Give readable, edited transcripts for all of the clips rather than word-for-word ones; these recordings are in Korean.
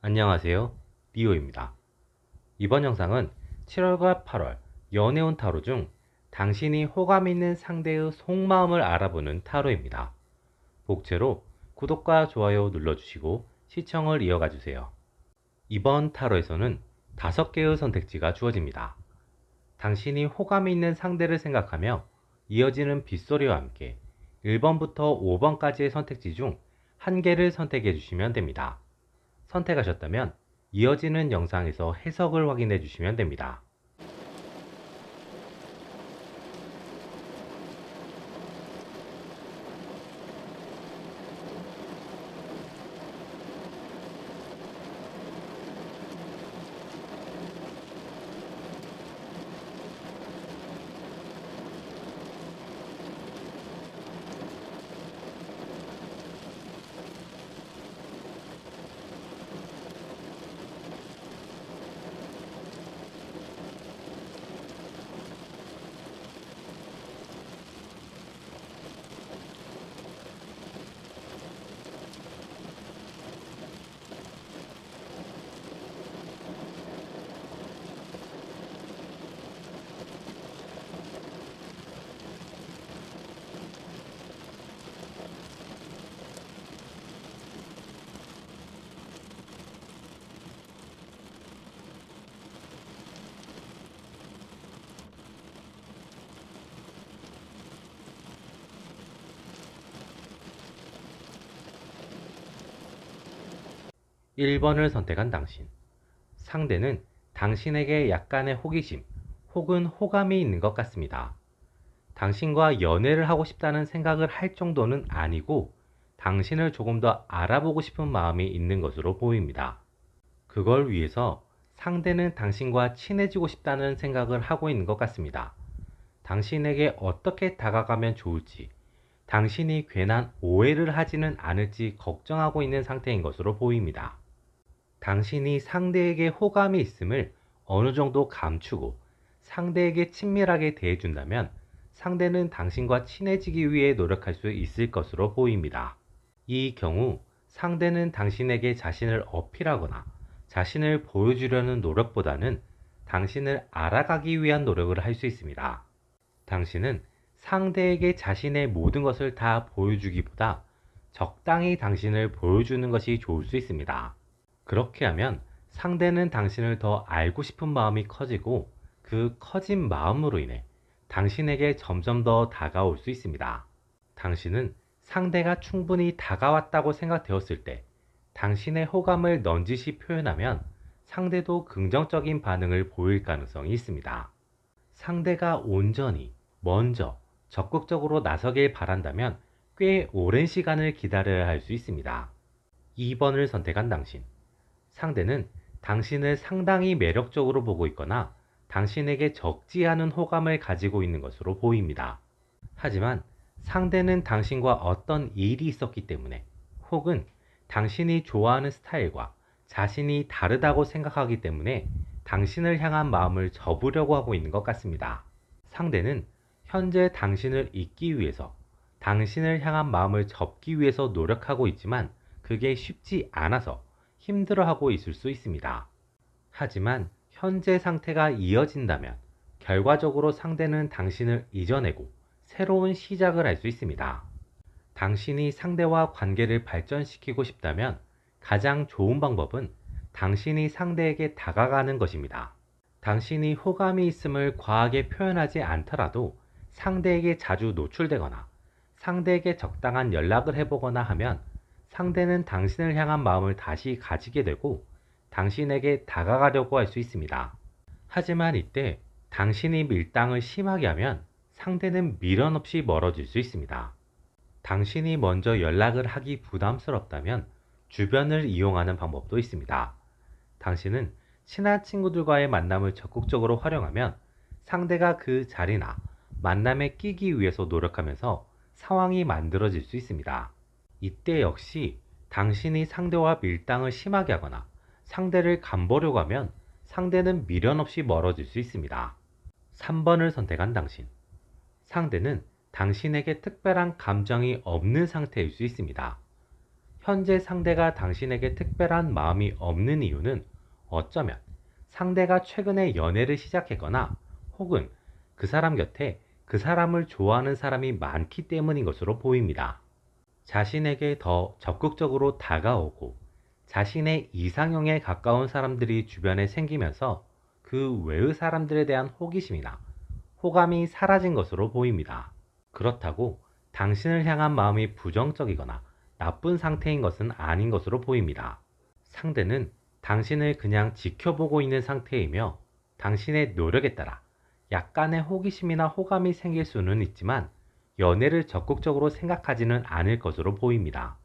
안녕하세요. 리오입니다. 이번 영상은 7월과 8월 연애운 타로 중 당신이 호감 있는 상대의 속마음을 알아보는 타로입니다. 복채로 구독과 좋아요 눌러주시고 시청을 이어가 주세요. 이번 타로에서는 5개의 선택지가 주어집니다. 당신이 호감이 있는 상대를 생각하며 이어지는 빗소리와 함께 1번부터 5번까지의 선택지 중 한 개를 선택해 주시면 됩니다. 선택하셨다면 이어지는 영상에서 해석을 확인해 주시면 됩니다. 1번을 선택한 당신. 상대는 당신에게 약간의 호기심 혹은 호감이 있는 것 같습니다. 당신과 연애를 하고 싶다는 생각을 할 정도는 아니고 당신을 조금 더 알아보고 싶은 마음이 있는 것으로 보입니다. 그걸 위해서 상대는 당신과 친해지고 싶다는 생각을 하고 있는 것 같습니다. 당신에게 어떻게 다가가면 좋을지, 당신이 괜한 오해를 하지는 않을지 걱정하고 있는 상태인 것으로 보입니다. 당신이 상대에게 호감이 있음을 어느 정도 감추고 상대에게 친밀하게 대해준다면 상대는 당신과 친해지기 위해 노력할 수 있을 것으로 보입니다. 이 경우 상대는 당신에게 자신을 어필하거나 자신을 보여주려는 노력보다는 당신을 알아가기 위한 노력을 할 수 있습니다. 당신은 상대에게 자신의 모든 것을 다 보여주기보다 적당히 당신을 보여주는 것이 좋을 수 있습니다. 그렇게 하면 상대는 당신을 더 알고 싶은 마음이 커지고 그 커진 마음으로 인해 당신에게 점점 더 다가올 수 있습니다. 당신은 상대가 충분히 다가왔다고 생각되었을 때 당신의 호감을 넌지시 표현하면 상대도 긍정적인 반응을 보일 가능성이 있습니다. 상대가 온전히, 먼저, 적극적으로 나서길 바란다면 꽤 오랜 시간을 기다려야 할 수 있습니다. 2번을 선택한 당신. 상대는 당신을 상당히 매력적으로 보고 있거나 당신에게 적지 않은 호감을 가지고 있는 것으로 보입니다. 하지만 상대는 당신과 어떤 일이 있었기 때문에 혹은 당신이 좋아하는 스타일과 자신이 다르다고 생각하기 때문에 당신을 향한 마음을 접으려고 하고 있는 것 같습니다. 상대는 현재 당신을 잊기 위해서 당신을 향한 마음을 접기 위해서 노력하고 있지만 그게 쉽지 않아서 힘들어하고 있을 수 있습니다. 하지만 현재 상태가 이어진다면 결과적으로 상대는 당신을 잊어내고 새로운 시작을 할 수 있습니다. 당신이 상대와 관계를 발전시키고 싶다면 가장 좋은 방법은 당신이 상대에게 다가가는 것입니다. 당신이 호감이 있음을 과하게 표현하지 않더라도 상대에게 자주 노출되거나 상대에게 적당한 연락을 해보거나 하면 상대는 당신을 향한 마음을 다시 가지게 되고 당신에게 다가가려고 할 수 있습니다. 하지만 이때 당신이 밀당을 심하게 하면 상대는 미련 없이 멀어질 수 있습니다. 당신이 먼저 연락을 하기 부담스럽다면 주변을 이용하는 방법도 있습니다. 당신은 친한 친구들과의 만남을 적극적으로 활용하면 상대가 그 자리나 만남에 끼기 위해서 노력하면서 상황이 만들어질 수 있습니다. 이때 역시 당신이 상대와 밀당을 심하게 하거나 상대를 간보려고 하면 상대는 미련 없이 멀어질 수 있습니다. 3번을 선택한 당신. 상대는 당신에게 특별한 감정이 없는 상태일 수 있습니다. 현재 상대가 당신에게 특별한 마음이 없는 이유는 어쩌면 상대가 최근에 연애를 시작했거나 혹은 그 사람 곁에 그 사람을 좋아하는 사람이 많기 때문인 것으로 보입니다. 자신에게 더 적극적으로 다가오고 자신의 이상형에 가까운 사람들이 주변에 생기면서 그 외의 사람들에 대한 호기심이나 호감이 사라진 것으로 보입니다. 그렇다고 당신을 향한 마음이 부정적이거나 나쁜 상태인 것은 아닌 것으로 보입니다. 상대는 당신을 그냥 지켜보고 있는 상태이며 당신의 노력에 따라 약간의 호기심이나 호감이 생길 수는 있지만 연애를 적극적으로 생각하지는 않을 것으로 보입니다.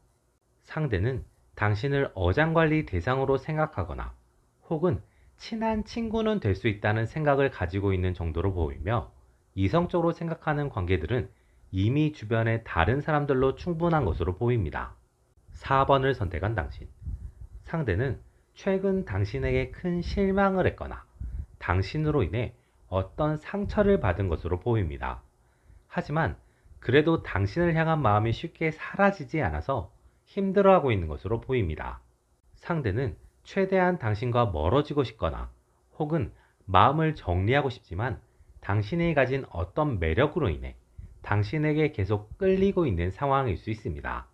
상대는 당신을 어장관리 대상으로 생각하거나 혹은 친한 친구는 될 수 있다는 생각을 가지고 있는 정도로 보이며 이성적으로 생각하는 관계들은 이미 주변의 다른 사람들로 충분한 것으로 보입니다. 4번을 선택한 당신. 상대는 최근 당신에게 큰 실망을 했거나 당신으로 인해 어떤 상처를 받은 것으로 보입니다. 하지만 그래도 당신을 향한 마음이 쉽게 사라지지 않아서 힘들어하고 있는 것으로 보입니다. 상대는 최대한 당신과 멀어지고 싶거나 혹은 마음을 정리하고 싶지만 당신이 가진 어떤 매력으로 인해 당신에게 계속 끌리고 있는 상황일 수 있습니다.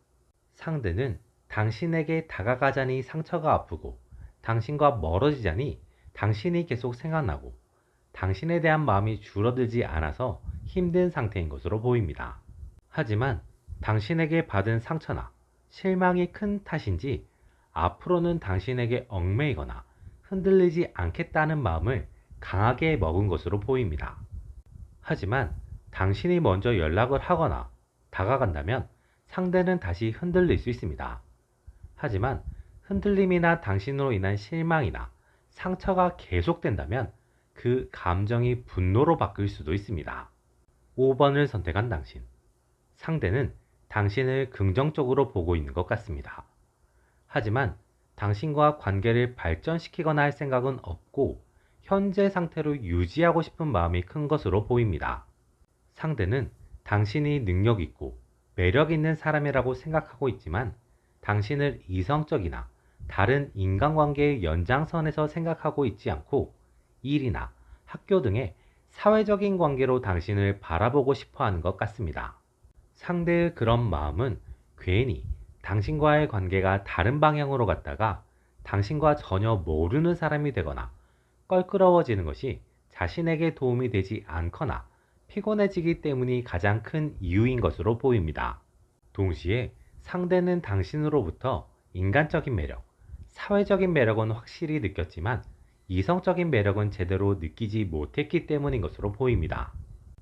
상대는 당신에게 다가가자니 상처가 아프고 당신과 멀어지자니 당신이 계속 생각나고 당신에 대한 마음이 줄어들지 않아서 힘든 상태인 것으로 보입니다. 하지만 당신에게 받은 상처나 실망이 큰 탓인지 앞으로는 당신에게 얽매이거나 흔들리지 않겠다는 마음을 강하게 먹은 것으로 보입니다. 하지만 당신이 먼저 연락을 하거나 다가간다면 상대는 다시 흔들릴 수 있습니다. 하지만 흔들림이나 당신으로 인한 실망이나 상처가 계속된다면 그 감정이 분노로 바뀔 수도 있습니다. 5번을 선택한 당신. 상대는 당신을 긍정적으로 보고 있는 것 같습니다. 하지만 당신과 관계를 발전시키거나 할 생각은 없고 현재 상태로 유지하고 싶은 마음이 큰 것으로 보입니다. 상대는 당신이 능력 있고 매력 있는 사람이라고 생각하고 있지만 당신을 이성적이나 다른 인간관계의 연장선에서 생각하고 있지 않고 일이나 학교 등의 사회적인 관계로 당신을 바라보고 싶어 하는 것 같습니다. 상대의 그런 마음은 괜히 당신과의 관계가 다른 방향으로 갔다가 당신과 전혀 모르는 사람이 되거나 껄끄러워지는 것이 자신에게 도움이 되지 않거나 피곤해지기 때문이 가장 큰 이유인 것으로 보입니다. 동시에 상대는 당신으로부터 인간적인 매력, 사회적인 매력은 확실히 느꼈지만 이성적인 매력은 제대로 느끼지 못했기 때문인 것으로 보입니다.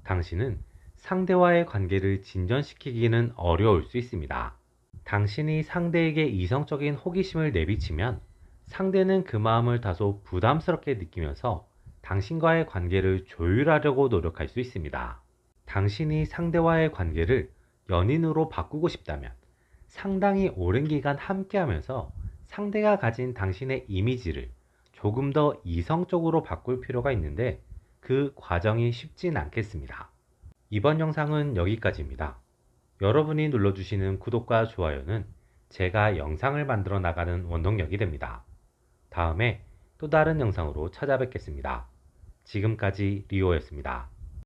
당신은 상대와의 관계를 진전시키기는 어려울 수 있습니다. 당신이 상대에게 이성적인 호기심을 내비치면 상대는 그 마음을 다소 부담스럽게 느끼면서 당신과의 관계를 조율하려고 노력할 수 있습니다. 당신이 상대와의 관계를 연인으로 바꾸고 싶다면 상당히 오랜 기간 함께하면서 상대가 가진 당신의 이미지를 조금 더 이성적으로 바꿀 필요가 있는데 그 과정이 쉽진 않겠습니다. 이번 영상은 여기까지입니다. 여러분이 눌러주시는 구독과 좋아요는 제가 영상을 만들어 나가는 원동력이 됩니다. 다음에 또 다른 영상으로 찾아뵙겠습니다. 지금까지 리오였습니다.